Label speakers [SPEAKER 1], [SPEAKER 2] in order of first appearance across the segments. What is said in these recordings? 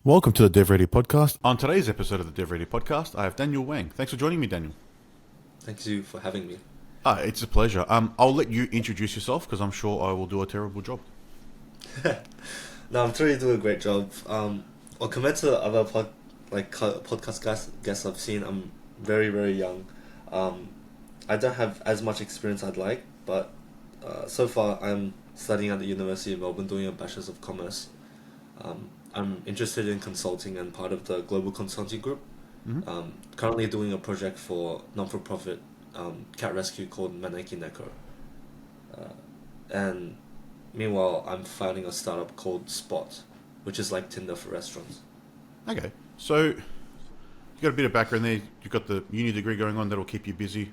[SPEAKER 1] Welcome to the DevReady podcast. On today's episode of the DevReady podcast, I have Daniel Wang. Thanks for joining me, Daniel.
[SPEAKER 2] Thank you for having me.
[SPEAKER 1] It's a pleasure. I'll let you introduce yourself because I'm sure I will do a terrible job.
[SPEAKER 2] No, I'm sure you do a great job. Well, compared to the other podcast guests I've seen, I'm very, very young. I don't have as much experience I'd like, but so far I'm studying at the University of Melbourne doing a Bachelor's of Commerce. I'm interested in consulting and part of the global consulting group. Currently doing a project for non-for-profit cat rescue called Maneki Neko. And meanwhile, I'm founding a startup called Spot, which is like Tinder for restaurants.
[SPEAKER 1] Okay, so you got a bit of background there. You've got the uni degree going on that'll keep you busy.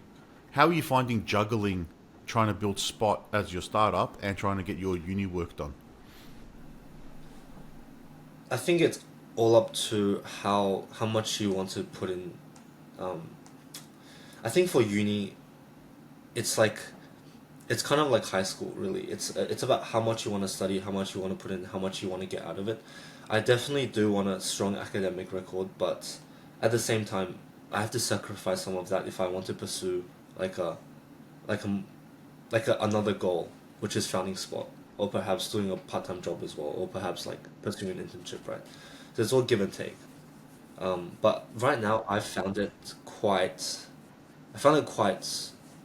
[SPEAKER 1] How are you finding juggling trying to build Spot as your startup and trying to get your uni work done?
[SPEAKER 2] I think it's all up to how much you want to put in. Um, I think for uni, it's like it's kind of like high school, really. It's about how much you want to study, how much you want to put in, how much you want to get out of it. I definitely do want a strong academic record, but at the same time, I have to sacrifice some of that if I want to pursue like a like a another goal, which is founding Spot, or perhaps doing a part-time job as well, or perhaps like pursuing an internship, right? So it's all give and take. But right now, I found it quite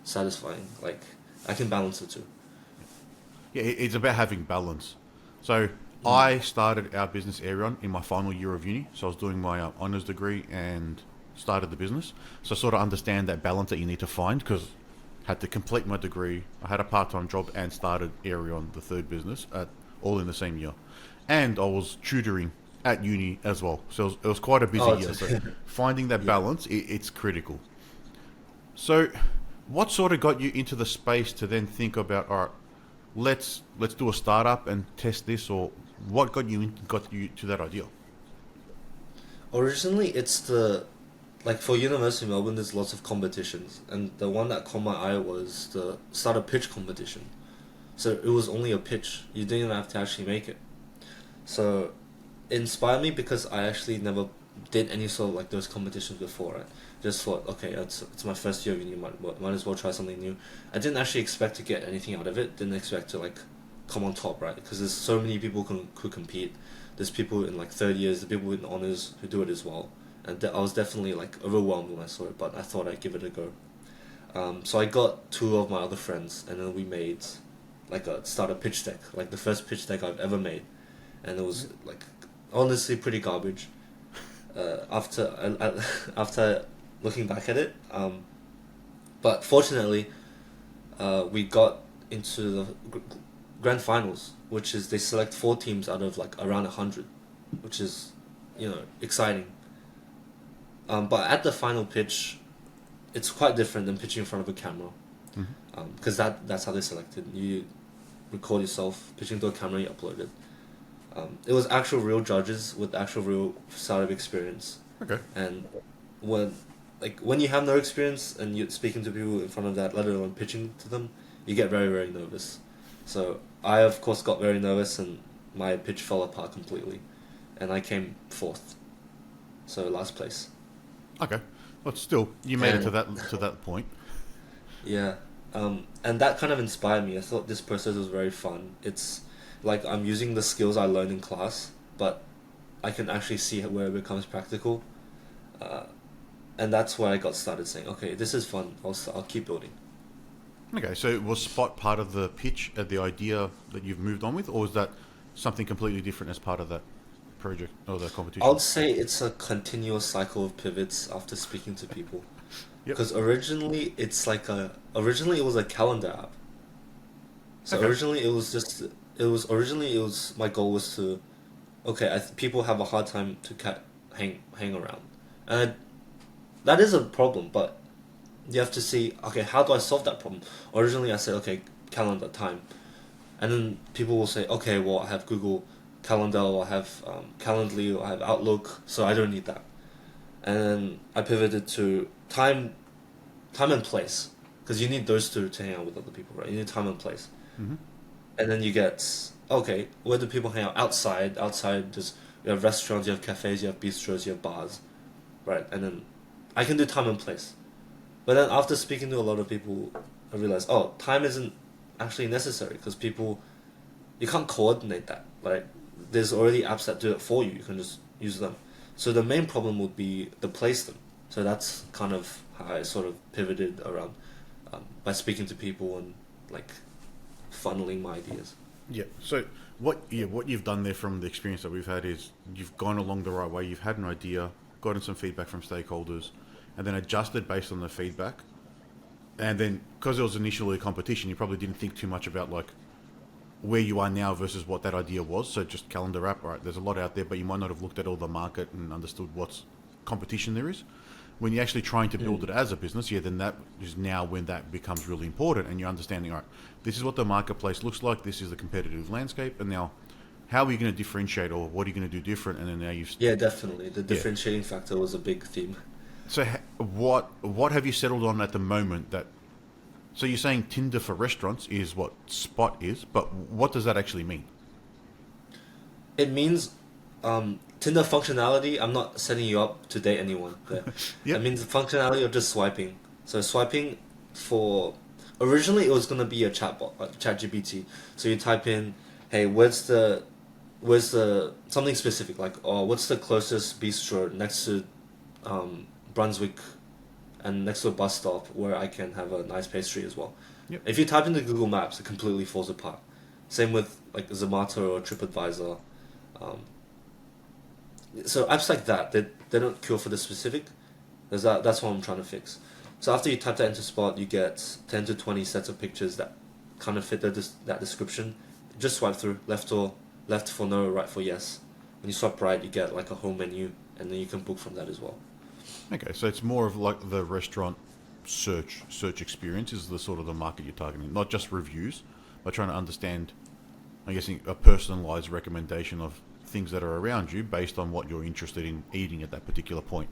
[SPEAKER 2] satisfying. Like I can balance the two.
[SPEAKER 1] Yeah, it's about having balance. So
[SPEAKER 2] Mm.
[SPEAKER 1] I started our business Aerion in my final year of uni. So I was doing my honours degree and started the business. So I sort of understand that balance that you need to find because had to complete my degree. I had a part-time job and started Aerion, the third business, all in the same year. And I was tutoring at uni as well. So it was quite a busy
[SPEAKER 2] Oh,
[SPEAKER 1] year. So finding that
[SPEAKER 2] yeah.
[SPEAKER 1] balance, it's critical. So what sort of got you into the space to then think about, all right, let's do a startup and test this, or what got you to that idea?
[SPEAKER 2] Originally, it's the like for University of Melbourne, there's lots of competitions, and the one that caught my eye was the startup pitch competition. So it was only a pitch; you didn't even have to actually make it. So it inspired me because I actually never did any sort of like those competitions before. Right? Just thought, okay, it's my first year of uni, might as well try something new. I didn't actually expect to get anything out of it. Didn't expect to like come on top, right? Because there's so many people who compete. There's people in like third years, the people in honors who do it as well. And I was definitely like overwhelmed when I saw it, but I thought I'd give it a go. So I got two of my other friends, and then we made like a starter pitch deck, like the first pitch deck I've ever made, and it was like honestly pretty garbage. After looking back at it, but fortunately, we got into the grand finals, which is they select four teams out of like around 100, which is, exciting. But at the final pitch, it's quite different than pitching in front of a camera,
[SPEAKER 1] Hmm.
[SPEAKER 2] because that's how they selected. You record yourself pitching to a camera, you upload it. It was actual real judges with actual real startup experience,
[SPEAKER 1] Okay.
[SPEAKER 2] and when when you have no experience and you're speaking to people in front of that, let alone pitching to them, you get very, very nervous. So I of course got very nervous and my pitch fell apart completely, and I came fourth, so last place.
[SPEAKER 1] Okay. But still, you made it to
[SPEAKER 2] And
[SPEAKER 1] that point.
[SPEAKER 2] yeah, and that kind of inspired me. I thought this process was very fun. It's like I'm using the skills I learned in class, but I can actually see where it becomes practical. Uh, and that's where I got started saying, okay, this is fun. I'll keep building.
[SPEAKER 1] Okay. So was Spot part of the pitch, the idea that you've moved on with, or was that something completely different as part of that project or the
[SPEAKER 2] I
[SPEAKER 1] competition?
[SPEAKER 2] would say it's a continuous cycle of pivots after speaking to people.
[SPEAKER 1] Yep.
[SPEAKER 2] Because originally it was a calendar app. So
[SPEAKER 1] Okay.
[SPEAKER 2] originally it was my goal was to, okay, people have a hard time to hang around, and that is a problem. But you have to see, okay, how do I solve that problem? Originally I said, okay, calendar time, and then people will say, okay, well, I have Google Calendar, or I have Calendly, or I have Outlook, so I don't need that. And then I pivoted to time and place, because you need those two to hang out with other people, right? You need time and place,
[SPEAKER 1] Hmm.
[SPEAKER 2] and then you get, okay, where do people hang out? Outside, just You have restaurants, you have cafes, you have bistros, you have bars, right? And then I can do time and place. But then after speaking to a lot of people, I realized, oh, time isn't actually necessary because people, you can't coordinate that. Like, there's already apps that do it for you. You can just use them. So the main problem would be the placement. So that's kind of how I sort of pivoted around by speaking to people and like funneling my ideas.
[SPEAKER 1] Yeah. So what you've done there from the experience that we've had is you've gone along the right way. You've had an idea, gotten some feedback from stakeholders, and then adjusted based on the feedback. And then because it was initially a competition, you probably didn't think too much about like where you are now versus what that idea was. So just calendar app, right? There's a lot out there, but you might not have looked at all the market and understood what's competition there is. When you're actually trying to build it as a business, then that is now when that becomes really important, and you're understanding, all right, this is what the marketplace looks like, this is the competitive landscape, and now how are you going to differentiate, or what are you going to do different? And then now you've
[SPEAKER 2] Yeah, definitely. The differentiating factor was a big theme.
[SPEAKER 1] so what have you settled on at the moment that? So you're saying Tinder for restaurants is what Spot is, but what does that actually mean?
[SPEAKER 2] It means Tinder functionality. I'm not setting you up to date anyone. But
[SPEAKER 1] Yep.
[SPEAKER 2] It means the functionality of just swiping. So swiping for originally it was gonna be a chatbot, like ChatGPT. So you type in, hey, where's the something specific like, oh, what's the closest bistro next to Brunswick and next to a bus stop where I can have a nice pastry as well.
[SPEAKER 1] Yep.
[SPEAKER 2] If you type into Google Maps, it completely falls apart. Same with like Zomato or TripAdvisor. So apps like that, they don't cure for the specific. That's what I'm trying to fix. So after you type that into Spot, you get 10 to 20 sets of pictures that kind of fit that description. Just swipe through, left for no, right for yes. When you swipe right, you get like a home menu, and then you can book from that as well.
[SPEAKER 1] Okay, so it's more of like the restaurant search experience is the sort of the market you're targeting, not just reviews, but trying to understand, I guess, a personalized recommendation of things that are around you based on what you're interested in eating at that particular point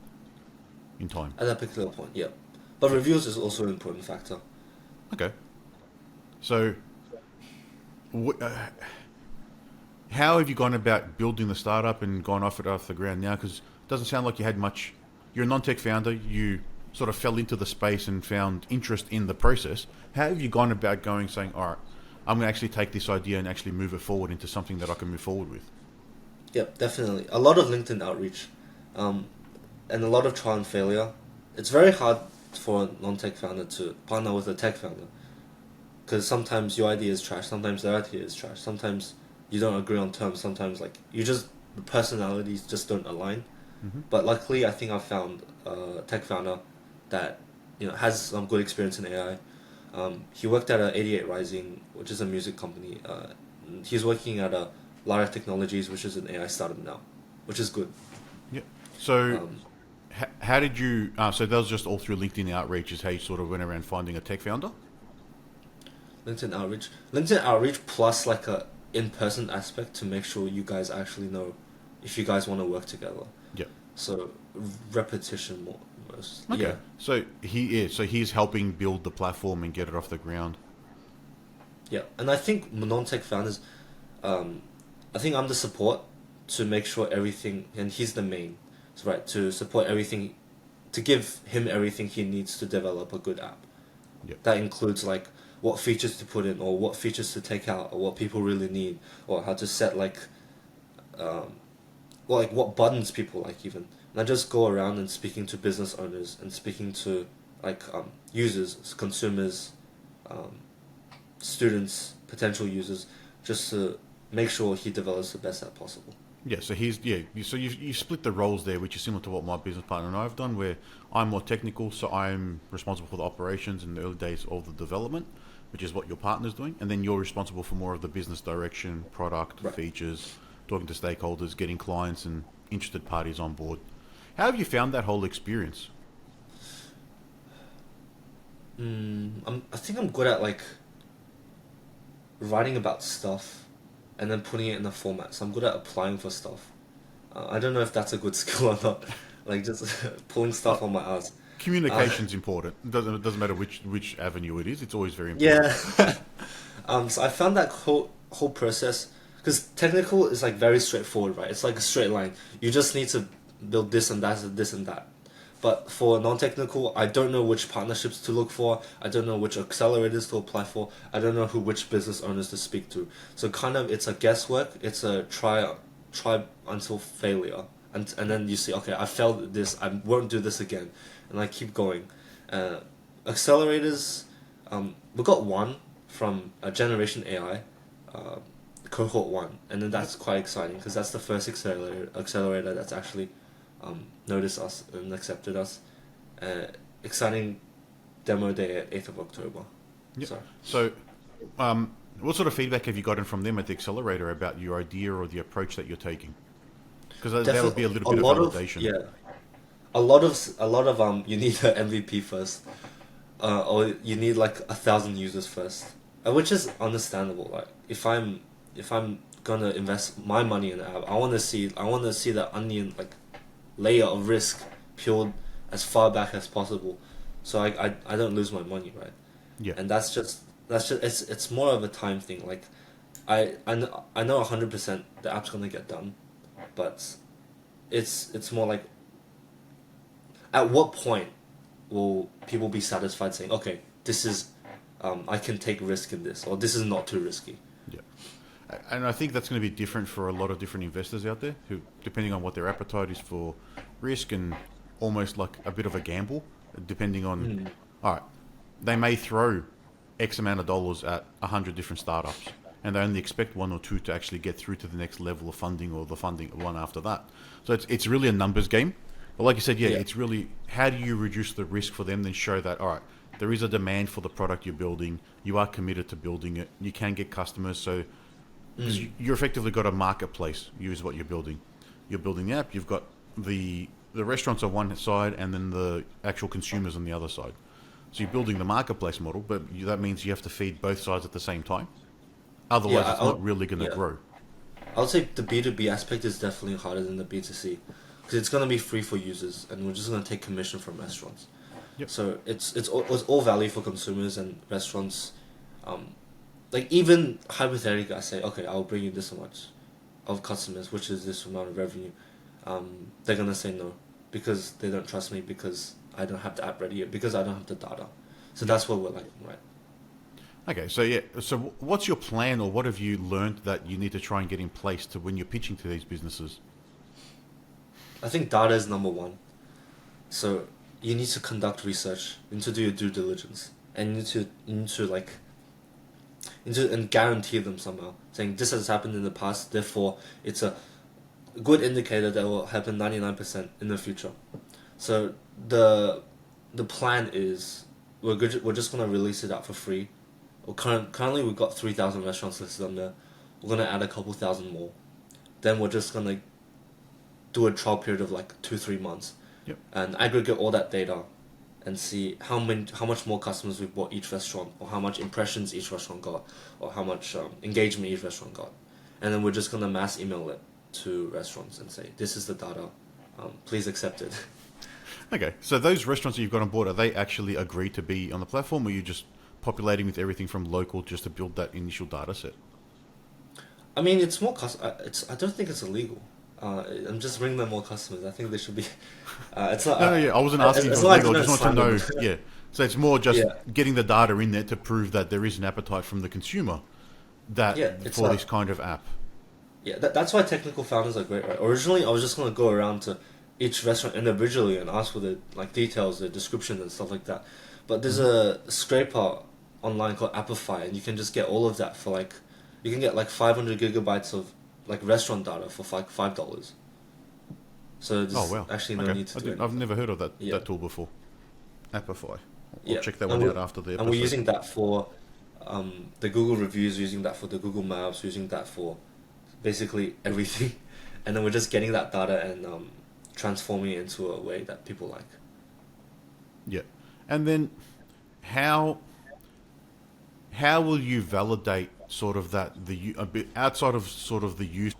[SPEAKER 1] in time.
[SPEAKER 2] At that particular point, yeah. But reviews is also an important factor.
[SPEAKER 1] Okay. So, how have you gone about building the startup and gone off the ground now? Because it doesn't sound like you had much. You're a non-tech founder. You sort of fell into the space and found interest in the process. How have you gone about saying, all right, I'm going to actually take this idea and actually move it forward into something that I can move forward with?
[SPEAKER 2] Yep, definitely. A lot of LinkedIn outreach, and a lot of trial and failure. It's very hard for a non-tech founder to partner with a tech founder, because sometimes your idea is trash, sometimes their idea is trash, sometimes you don't agree on terms, sometimes like the personalities just don't align.
[SPEAKER 1] Mm-hmm.
[SPEAKER 2] But luckily, I think I found a tech founder that has some good experience in AI. He worked at a 88 Rising, which is a music company. He's working at a Lara Technologies, which is an AI startup now, which is good.
[SPEAKER 1] Yeah. So, how did you? So that was just all through LinkedIn outreach. Is how you sort of went around finding a tech founder.
[SPEAKER 2] LinkedIn outreach plus like a in-person aspect to make sure you guys actually know if you guys want to work together.
[SPEAKER 1] Yeah.
[SPEAKER 2] So repetition more.
[SPEAKER 1] Okay.
[SPEAKER 2] Yeah.
[SPEAKER 1] So he's helping build the platform and get it off the ground.
[SPEAKER 2] Yeah, and I think non-tech founders, I think I'm the support to make sure everything, and he's the main, right, to support everything, to give him everything he needs to develop a good app.
[SPEAKER 1] Yep.
[SPEAKER 2] That includes like what features to put in, or what features to take out, or what people really need, or how to set what buttons people like even. And I just go around and speaking to business owners and speaking to users, consumers, students, potential users, just to make sure he develops the best app possible.
[SPEAKER 1] Yeah, so you split the roles there, which is similar to what my business partner and I have done, where I'm more technical, so I'm responsible for the operations in the early days of the development, which is what your partner's doing, and then you're responsible for more of the business direction, product,
[SPEAKER 2] Right.
[SPEAKER 1] features, talking to stakeholders, getting clients and interested parties on board. How have you found that whole experience?
[SPEAKER 2] I think I'm good at writing about stuff and then putting it in a format. So I'm good at applying for stuff. I don't know if that's a good skill or not. Like just pulling stuff on my ass.
[SPEAKER 1] Communication's important. It doesn't matter which avenue it is. It's always very important.
[SPEAKER 2] Yeah. So I found that whole process because technical is like very straightforward, right? It's like a straight line. You just need to build this and that and this and that. But for non-technical, I don't know which partnerships to look for. I don't know which accelerators to apply for. I don't know which business owners to speak to. So kind of it's a guesswork. It's a try until failure, and then you see, okay, I failed at this. I won't do this again, and I keep going. Uh, Accelerators, we got one from Generation AI, uh, cohort one, and then that's quite exciting because that's the first accelerator that's actually noticed us and accepted us. Exciting demo day at 8th of October.
[SPEAKER 1] Yep.
[SPEAKER 2] So,
[SPEAKER 1] So, what sort of feedback have you gotten from them at the accelerator about your idea or the approach that you're taking? Because that would be a little bit of validation.
[SPEAKER 2] A lot of you need an MVP first, or you need like 1,000 users first, which is understandable. Like if I'm gonna invest my money in the app, I want to see the onion like layer of risk peeled as far back as possible, so I don't lose my money, right?
[SPEAKER 1] Yeah.
[SPEAKER 2] And it's more of a time thing. Like I know 100% the app's gonna get done, but it's more like, at what point will people be satisfied saying, okay, this is I can take risk in this, or this is not too risky.
[SPEAKER 1] Yeah. And I think that's going to be different for a lot of different investors out there who, depending on what their appetite is for risk and almost like a bit of a gamble, depending on, all right, they may throw X amount of dollars at 100 different startups and they only expect one or two to actually get through to the next level of funding or the funding one after that. So it's really a numbers game. But like you said, yeah, it's really how do you reduce the risk for them, then show that, all right, there is a demand for the product you're building, you are committed to building it, you can get customers, so because you're effectively got a marketplace, use what you're building. You're building the app, you've got the restaurants on one side and then the actual consumers on the other side. So you're building the marketplace model, but that means you have to feed both sides at the same time. Otherwise, it's not really going to grow.
[SPEAKER 2] I would say the B2B aspect is definitely harder than the B2C, because it's going to be free for users and we're just going to take commission from restaurants.
[SPEAKER 1] Yep.
[SPEAKER 2] So it's all value for consumers and restaurants. Like even hypothetically, I say, okay, I'll bring you this much of customers, which is this amount of revenue. They're going to say no because they don't trust me, because I don't have the app ready yet, because I don't have the data. So that's what we're like, right?
[SPEAKER 1] Okay, so yeah, so what's your plan, or what have you learned that you need to try and get in place to when you're pitching to these businesses?
[SPEAKER 2] I think data is number one. So you need to conduct research, you need to do your due diligence, and you need to like, and guarantee them somehow, saying this has happened in the past, therefore it's a good indicator that will happen 99% in the future. So the plan is we're just gonna release it out for free. Currently we've got 3,000 restaurants listed on there. We're gonna add a couple thousand more. Then we're just gonna do a trial period of like 2-3 months, and aggregate all that data, and see how much more customers we've bought each restaurant, or how much impressions each restaurant got, or how much engagement each restaurant got, and then we're just gonna mass email it to restaurants and say, this is the data, please accept it.
[SPEAKER 1] Okay, so those restaurants that you've got on board, are they actually agreed to be on the platform, or are you just populating with everything from local just to build that initial data set?
[SPEAKER 2] I mean, it's more I don't think it's illegal. I'm just bringing them more customers. I think they should be. It's not.
[SPEAKER 1] No, I wasn't asking if it was legal. I just want to know. Yeah, so it's more just getting the data in there to prove that there is an appetite from the consumer for this kind of app.
[SPEAKER 2] Yeah, that's why technical founders are great, right? Originally, I was just gonna go around to each restaurant individually and ask for the like details, the description and stuff like that. But there's a scraper online called Appify, and you can just get all of that for like, you can get like 500 gigabytes of like restaurant data for like $5. So there's actually no need to do anything.
[SPEAKER 1] I've never heard of that tool before. Appify. I'll check that one out after the episode.
[SPEAKER 2] And we're using that for the Google reviews, using that for the Google Maps, using that for basically everything. And then we're just getting that data and transforming it into a way that people like.
[SPEAKER 1] Yeah. And then how will you validate sort of that a bit outside of sort of the use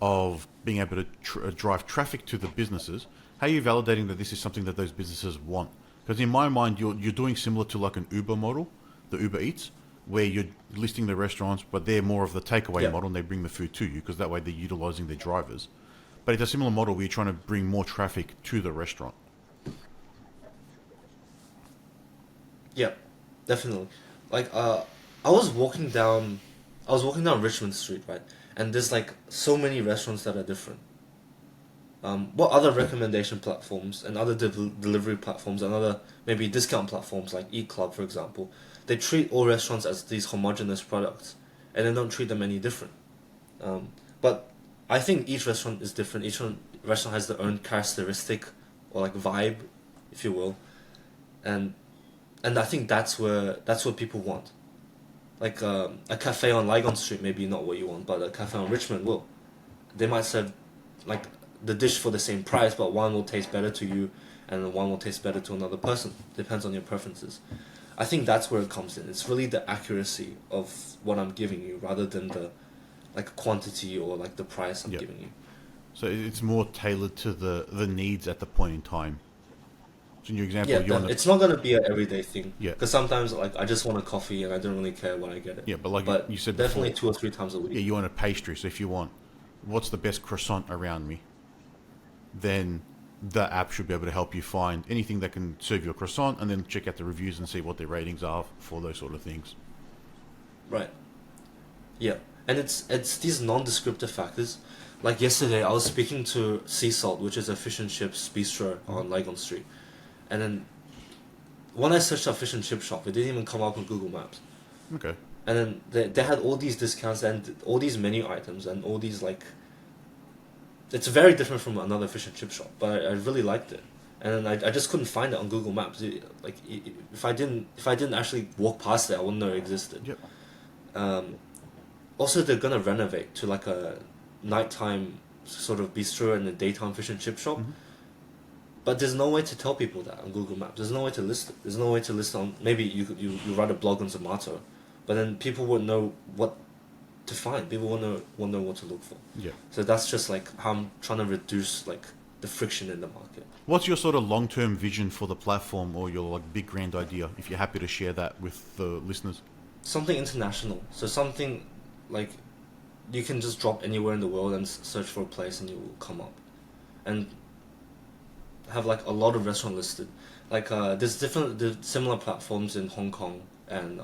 [SPEAKER 1] of being able to drive traffic to the businesses? How are you validating that this is something that those businesses want? Because in my mind, you're doing similar to like an Uber model, the Uber Eats, where you're listing the restaurants, but they're more of the takeaway
[SPEAKER 2] Yeah.
[SPEAKER 1] model and they bring the food to you because that way they're utilizing their drivers. But it's a similar model where you're trying to bring more traffic to the restaurant.
[SPEAKER 2] Yeah, definitely. Like I was walking down I was walking down Richmond Street, right? And there's like so many restaurants that are different. What other recommendation platforms and other delivery platforms and other maybe discount platforms like Eat Club, for example, they treat all restaurants as these homogenous products, and they don't treat them any different. But I think each restaurant is different. Restaurant has their own characteristic or like vibe, if you will, and I think that's what people want. Like a cafe on Lygon Street, maybe not what you want, but a cafe on Richmond will. They might serve like the dish for the same price, but one will taste better to you, and one will taste better to another person. Depends on your preferences. I think that's where it comes in. It's really the accuracy of what I'm giving you, rather than the like quantity or like the price I'm
[SPEAKER 1] Yep.
[SPEAKER 2] giving you.
[SPEAKER 1] So it's more tailored to the needs at the point in time. So in your example,
[SPEAKER 2] Yeah,
[SPEAKER 1] you want to,
[SPEAKER 2] it's not gonna be an everyday thing.
[SPEAKER 1] yeah,
[SPEAKER 2] Because sometimes like I just want a coffee and I don't really care when I get it.
[SPEAKER 1] yeah, but like
[SPEAKER 2] But
[SPEAKER 1] you said
[SPEAKER 2] definitely
[SPEAKER 1] before,
[SPEAKER 2] 2 or 3 times a
[SPEAKER 1] yeah,
[SPEAKER 2] week.
[SPEAKER 1] you want a pastry. So if you want, what's the best croissant around me, then the app should be able to help you find anything that can serve you a croissant, and then check out the reviews and see what their ratings are for those sort of things.
[SPEAKER 2] Right. Yeah, and it's these non-descriptive factors. Like yesterday, I was speaking to Sea Salt, which is a fish and chips bistro on Lygon Street, and then when I searched up fish and chip shop, it didn't even come up on Google Maps.
[SPEAKER 1] Okay.
[SPEAKER 2] And then they had all these discounts and all these menu items and all these like. It's very different from another fish and chip shop, but I really liked it, and then I just couldn't find it on Google Maps. If I didn't actually walk past it, I wouldn't know it existed.
[SPEAKER 1] Yep.
[SPEAKER 2] Um, Also, they're gonna renovate to like a nighttime sort of bistro and a daytime fish and chip shop.
[SPEAKER 1] Mhm.
[SPEAKER 2] But there's no way to tell people that on Google Maps. There's no way to list it. There's no way to list on. Maybe you write a blog on Zomato, but then people wouldn't know what to find. People won't know what to look for.
[SPEAKER 1] Yeah.
[SPEAKER 2] So that's just like how I'm trying to reduce like the friction in the market.
[SPEAKER 1] What's your sort of long-term vision for the platform, or your like big grand idea? If you're happy to share that with the listeners.
[SPEAKER 2] Something international. So something like you can just drop anywhere in the world and search for a place and you will come up, and have like a lot of restaurant listed. Like there's similar platforms in Hong Kong and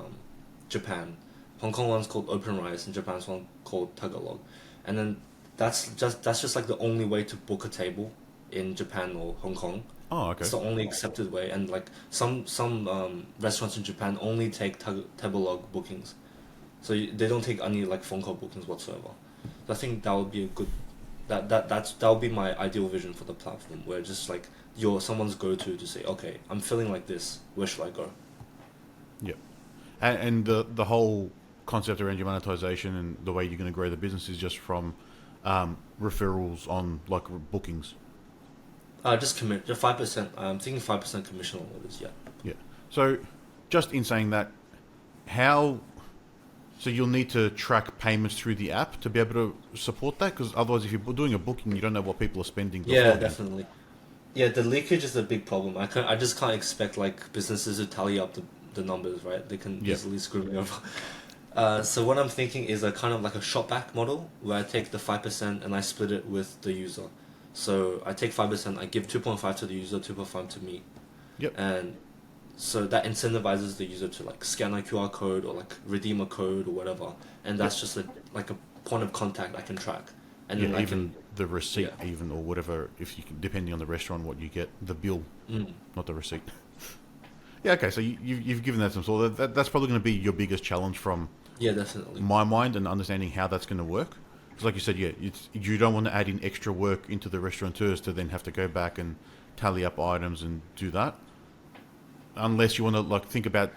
[SPEAKER 2] Japan. Hong Kong one's called OpenRice and Japan's one called Tagalog, and then that's just like the only way to book a table in Japan or Hong Kong.
[SPEAKER 1] Oh, okay.
[SPEAKER 2] It's the only accepted way, and like some restaurants in Japan only take Tagalog bookings, so they don't take any like phone call bookings whatsoever. So I think that would be a good that would be my ideal vision for the platform, where just like you're someone's go to say, okay, I'm feeling like this, where should I go?
[SPEAKER 1] Yep. And the whole concept around your monetization and the way you're going to grow the business is just from referrals on like bookings.
[SPEAKER 2] Just commit, just 5%. I'm thinking 5% commission on orders. Yeah.
[SPEAKER 1] Yeah. So, just in saying that, how? So you'll need to track payments through the app to be able to support that, because otherwise, if you're doing a booking, you don't know what people are spending.
[SPEAKER 2] Yeah,
[SPEAKER 1] beforehand.
[SPEAKER 2] definitely. Yeah, the leakage is a big problem. I just can't expect like businesses to tally up the numbers, right? They can
[SPEAKER 1] Yeah.
[SPEAKER 2] easily screw me over. So what I'm thinking is a kind of like a shop back model where I take the 5% and I split it with the user. So I take 5%, I give 2.5 to the user, 2.5 to me,
[SPEAKER 1] Yep.
[SPEAKER 2] and so that incentivizes the user to like scan a QR code or like redeem a code or whatever, and that's just like a point of contact I can track, and
[SPEAKER 1] Yeah.
[SPEAKER 2] then I
[SPEAKER 1] Even
[SPEAKER 2] can.
[SPEAKER 1] the receipt,
[SPEAKER 2] Yeah.
[SPEAKER 1] even or whatever, if you can, depending on the restaurant, what you get, the bill, not the receipt. Yeah. Okay. So you've given that some thought. That's probably going to be your biggest challenge from
[SPEAKER 2] Yeah, definitely.
[SPEAKER 1] my mind, and understanding how that's going to work. Because like you said, yeah, you don't want to add in extra work into the restaurateurs to then have to go back and tally up items and do that, unless you want to like think about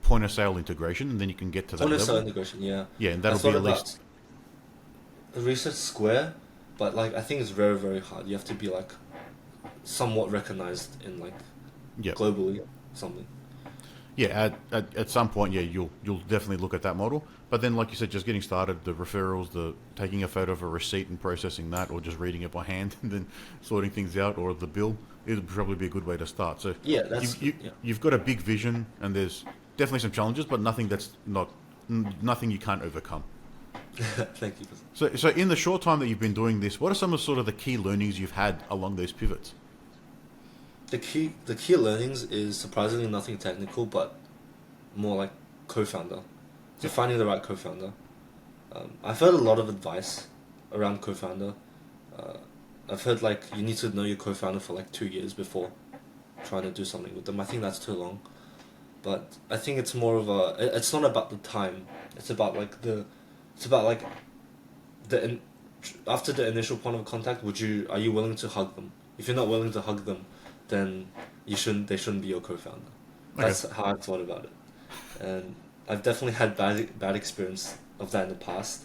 [SPEAKER 1] point of sale integration, and then you can get to that
[SPEAKER 2] Point of sale
[SPEAKER 1] level.
[SPEAKER 2] integration, yeah.
[SPEAKER 1] Yeah, and
[SPEAKER 2] I
[SPEAKER 1] that'll
[SPEAKER 2] thought
[SPEAKER 1] be at
[SPEAKER 2] about
[SPEAKER 1] least
[SPEAKER 2] Research Square, but like I think it's very very hard. You have to be like somewhat recognized in like
[SPEAKER 1] yeah.
[SPEAKER 2] globally something.
[SPEAKER 1] Yeah, at some point, yeah, you'll definitely look at that model. But then, like you said, just getting started, the referrals, the taking a photo of a receipt and processing that, or just reading it by hand and then sorting things out, or the bill, it would probably be a good way to start. So
[SPEAKER 2] Yeah, that's
[SPEAKER 1] you've got a big vision, and there's definitely some challenges, but nothing that's not nothing you can't overcome.
[SPEAKER 2] Thank you.
[SPEAKER 1] So in the short time that you've been doing this, what are some of sort of the key learnings you've had along those pivots?
[SPEAKER 2] The key learnings is surprisingly nothing technical, but more like co-founder. So finding the right co-founder. I've heard a lot of advice around co-founder. I've heard like you need to know your co-founder for like 2 years before trying to do something with them. I think that's too long. But I think it's more of a. It's not about the time. It's about like the. It's about like the. After the initial point of contact, are you willing to hug them? If you're not willing to hug them, then they shouldn't be your co-founder. That's how I've thought about it, and I've definitely had bad experience of that in the past.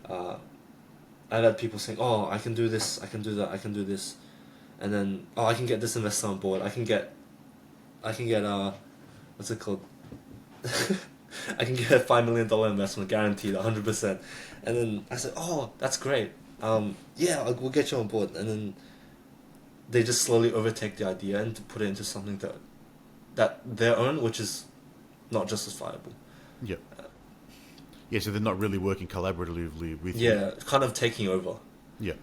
[SPEAKER 2] I've had people saying, "Oh, I can do this, I can do that, I can do this," and then, "Oh, I can get this investor on board. I can get what's it called? I can get a $5 million investment guaranteed, 100%." And then I said, "Oh, that's great. Yeah, we'll get you on board." And then they just slowly overtake the idea and to put it into something that their own, which is not justifiable.
[SPEAKER 1] Yeah. Yeah, so they're not really working collaboratively with you.
[SPEAKER 2] Yeah, kind of taking over.
[SPEAKER 1] Yeah.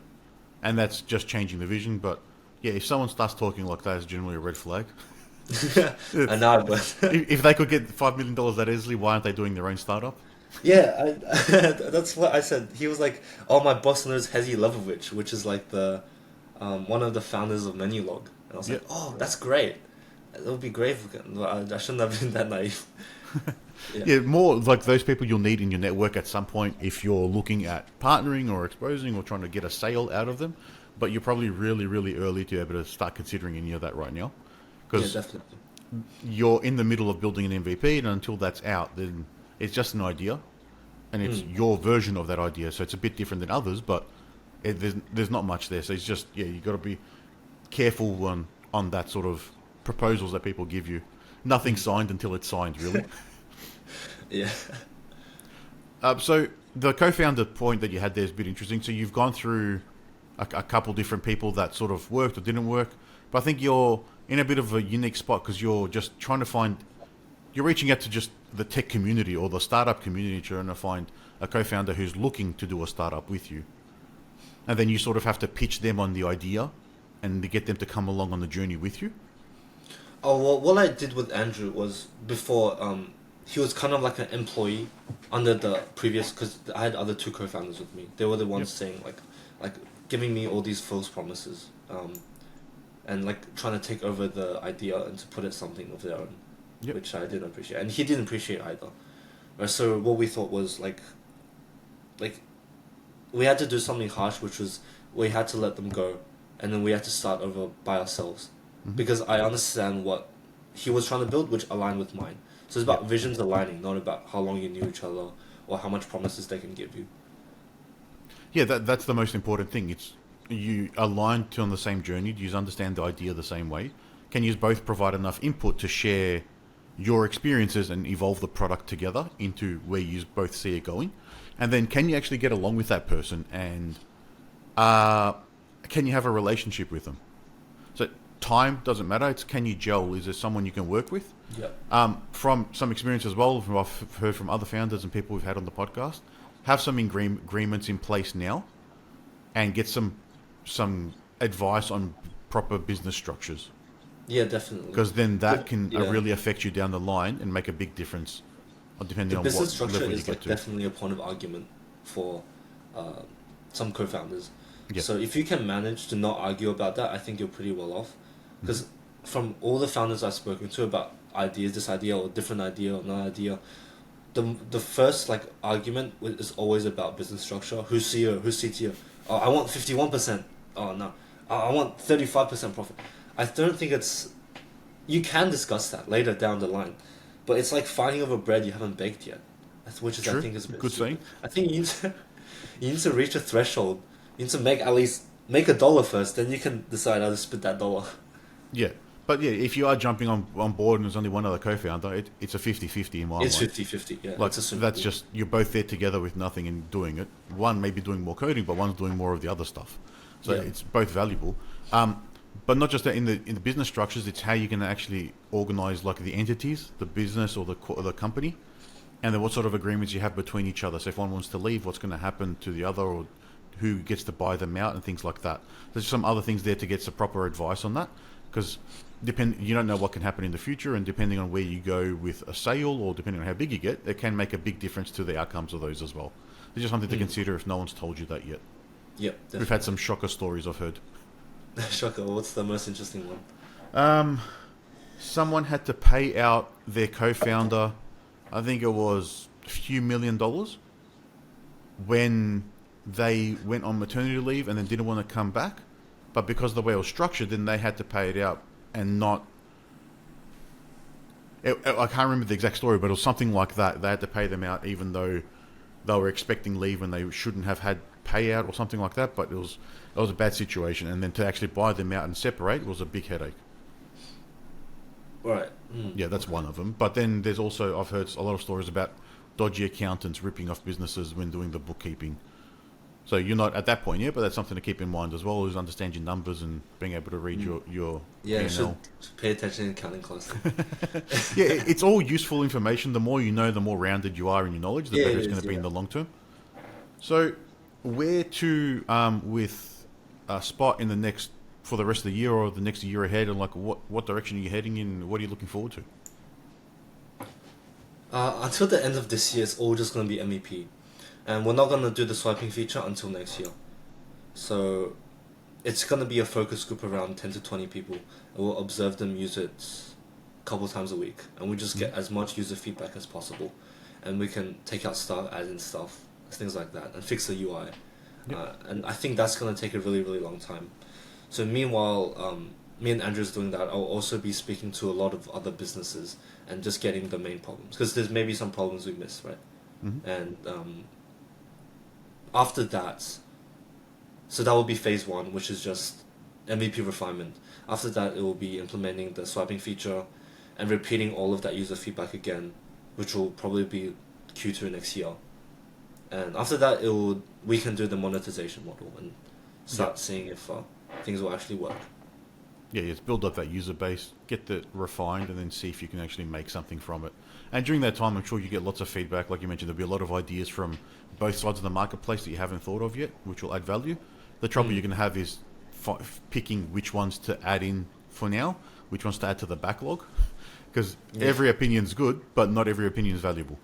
[SPEAKER 1] And that's just changing the vision, but yeah, if someone starts talking like that, it's generally a red flag.
[SPEAKER 2] I know, but
[SPEAKER 1] if they could get $5 million that easily, why aren't they doing their own startup?
[SPEAKER 2] yeah, that's what I said. He was like, "Oh, my boss knows Hezi Levovich, which is like the one of the founders of Menulog." And I was like, "Oh, that's great. It would be great. I shouldn't have been that naive."
[SPEAKER 1] Yeah, more like those people you'll need in your network at some point if you're looking at partnering or exposing or trying to get a sale out of them. But you're probably really, really early to be able to start considering any of that right now. Because
[SPEAKER 2] definitely.
[SPEAKER 1] you're in the middle of building an MVP, and until that's out, then it's just an idea. And it's your version of that idea. So it's a bit different than others, but there's not much there. So it's just, you got to be careful on that sort of proposals that people give you. Nothing signed until it's signed, really.
[SPEAKER 2] Yeah.
[SPEAKER 1] So the co-founder point that you had there is a bit interesting. So you've gone through a couple different people that sort of worked or didn't work, but I think you're in a bit of a unique spot because you're just trying to find, you're reaching out to just the tech community or the startup community, trying to find a co-founder who's looking to do a startup with you. And then you sort of have to pitch them on the idea and to get them to come along on the journey with you.
[SPEAKER 2] Oh, well, what I did with Andrew was before, he was kind of like an employee under the previous, because I had other two co-founders with me. They were the ones saying like giving me all these false promises, and like trying to take over the idea and to put it something of their own, which I didn't appreciate, and he didn't appreciate either. So what we thought was like we had to do something harsh, which was we had to let them go, and then we had to start over by ourselves, because I understand what he was trying to build, which aligned with mine. So it's about visions aligning, not about how long you knew each other or how much promises they can give you.
[SPEAKER 1] Yeah, that's the most important thing. It's you align on the same journey. Do you understand the idea the same way? Can you both provide enough input to share your experiences and evolve the product together into where you both see it going? And then can you actually get along with that person, and can you have a relationship with them? So time doesn't matter. It's can you gel? Is there someone you can work with?
[SPEAKER 2] Yeah.
[SPEAKER 1] From some experience as well, from I've heard from other founders and people we've had on the podcast, have some agreements in place now, and get some advice on proper business structures.
[SPEAKER 2] Yeah, definitely.
[SPEAKER 1] Because then that can really affect you down the line and make a big difference, depending on what
[SPEAKER 2] business structure
[SPEAKER 1] level you
[SPEAKER 2] is
[SPEAKER 1] get
[SPEAKER 2] like
[SPEAKER 1] to.
[SPEAKER 2] definitely a point of argument for some co-founders.
[SPEAKER 1] Yeah.
[SPEAKER 2] So if you can manage to not argue about that, I think you're pretty well off. Because from all the founders I've spoken to about ideas, this idea or different idea or no idea, the first like argument is always about business structure. Who's CEO? Who's CTO? Oh, I want 51%. Oh no, I want 35% profit. I don't think it's. You can discuss that later down the line, but it's like fighting over bread you haven't baked yet, which is
[SPEAKER 1] True.
[SPEAKER 2] I think is a bit
[SPEAKER 1] Good
[SPEAKER 2] stupid.
[SPEAKER 1] saying.
[SPEAKER 2] I think you need to reach a threshold. You need to make at least make $1 first, then you can decide how to split that dollar.
[SPEAKER 1] Yeah. But yeah, if you are jumping on board and there's only one other co-founder, it's a 50-50 in my mind.
[SPEAKER 2] It's 50-50, yeah.
[SPEAKER 1] Like that's just you're both there together with nothing and doing it. One may be doing more coding, but one's doing more of the other stuff. So it's both valuable. But not just that in the business structures, it's how you're going to actually organize like the entities, the business or the company, And then what sort of agreements you have between each other. So if one wants to leave, what's going to happen to the other, or who gets to buy them out and things like that. There's some other things there to get some proper advice on that, because you don't know what can happen in the future, and depending on where you go with a sale, or depending on how big you get, it can make a big difference to the outcomes of those as well. It's just something to consider if no one's told you that yet.
[SPEAKER 2] Yep, definitely.
[SPEAKER 1] We've had some shocker stories I've heard.
[SPEAKER 2] Shocker, what's the most interesting one?
[SPEAKER 1] Someone had to pay out their co-founder, I think it was a few $1 million, when they went on maternity leave and then didn't want to come back. But because of the way it was structured, then they had to pay it out and not... I can't remember the exact story, but it was something like that. They had to pay them out even though they were expecting leave and they shouldn't have had payout or something like that. But it was a bad situation. And then to actually buy them out and separate was a big headache.
[SPEAKER 2] Right.
[SPEAKER 1] Yeah, that's one of them. But then there's also, I've heard a lot of stories about dodgy accountants ripping off businesses when doing the bookkeeping. So you're not at that point yet, but that's something to keep in mind as well, is understand your numbers and being able to read your
[SPEAKER 2] Yeah,
[SPEAKER 1] P&L.
[SPEAKER 2] you should pay attention in accounting class.
[SPEAKER 1] Yeah, it's all useful information. The more you know, the more rounded you are in your knowledge, the better it's going to be in the long term. So where to with Spot in the next, for the rest of the year or the next year ahead, and like what direction are you heading in? What are you looking forward to?
[SPEAKER 2] Until the end of this year, it's all just going to be MVP. And we're not going to do the swiping feature until next year. So it's going to be a focus group around 10 to 20 people. And we'll observe them use it a couple times a week. And we just get as much user feedback as possible. And we can take out stuff, add in stuff, things like that, and fix the UI. Yep. And I think that's going to take a really, really long time. So meanwhile, me and Andrew's doing that. I'll also be speaking to a lot of other businesses and just getting the main problems. Because there's maybe some problems we missed, right?
[SPEAKER 1] Mm-hmm.
[SPEAKER 2] And after that, so that will be phase 1, which is just MVP refinement. After that, it will be implementing the swiping feature and repeating all of that user feedback again, which will probably be Q2 next year. And after that, we can do the monetization model and start seeing if things will actually work.
[SPEAKER 1] Yeah, it's build up that user base, get that refined, and then see if you can actually make something from it. And during that time, I'm sure you get lots of feedback. Like you mentioned, there'll be a lot of ideas from both sides of the marketplace that you haven't thought of yet, which will add value. The trouble you're going to have is picking which ones to add in for now, which ones to add to the backlog, because every opinion's good, but not every opinion is valuable.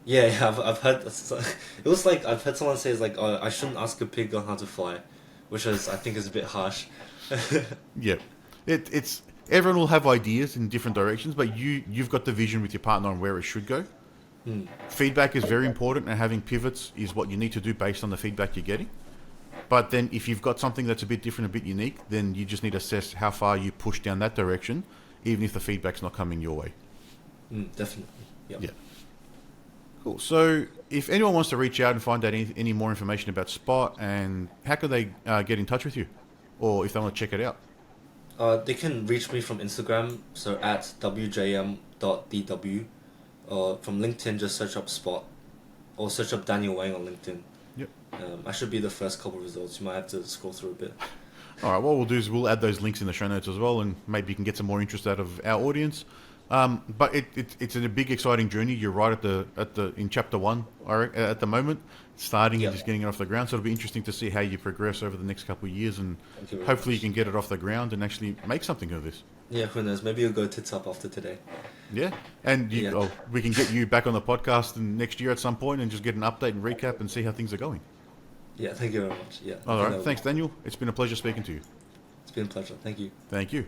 [SPEAKER 2] Yeah, I've heard. It was like I've heard someone say it's like, oh, I shouldn't ask a pig on how to fly, which I think is a bit harsh.
[SPEAKER 1] Yeah, it's everyone will have ideas in different directions, but you've got the vision with your partner on where it should go. Feedback is very important, and having pivots is what you need to do based on the feedback you're getting. But then if you've got something that's a bit different, a bit unique, then you just need to assess how far you push down that direction, even if the feedback's not coming your way.
[SPEAKER 2] Definitely. Yep.
[SPEAKER 1] Yeah. Cool. So if anyone wants to reach out and find out any more information about Spot, and how could they get in touch with you? Or if they want to check it out?
[SPEAKER 2] They can reach me from Instagram, so at wjm.dw. From LinkedIn, just search up Spot. Or search up Daniel Wang on LinkedIn.
[SPEAKER 1] Yep.
[SPEAKER 2] I should be the first couple of results. You might have to scroll through a bit.
[SPEAKER 1] All right, what we'll do is we'll add those links in the show notes as well, and maybe you can get some more interest out of our audience. But it's a big, exciting journey. You're right in chapter 1 at the moment, starting and just getting it off the ground. So it'll be interesting to see how you progress over the next couple of years, and hopefully you can get it off the ground and actually make something of this.
[SPEAKER 2] Yeah, who knows? Maybe you'll go tits up after today.
[SPEAKER 1] Yeah, and we can get you back on the podcast next year at some point and just get an update and recap and see how things are going.
[SPEAKER 2] Yeah, thank you very much. Yeah.
[SPEAKER 1] All right, thanks, Daniel. It's been a pleasure speaking to you.
[SPEAKER 2] It's been a pleasure. Thank you.
[SPEAKER 1] Thank you.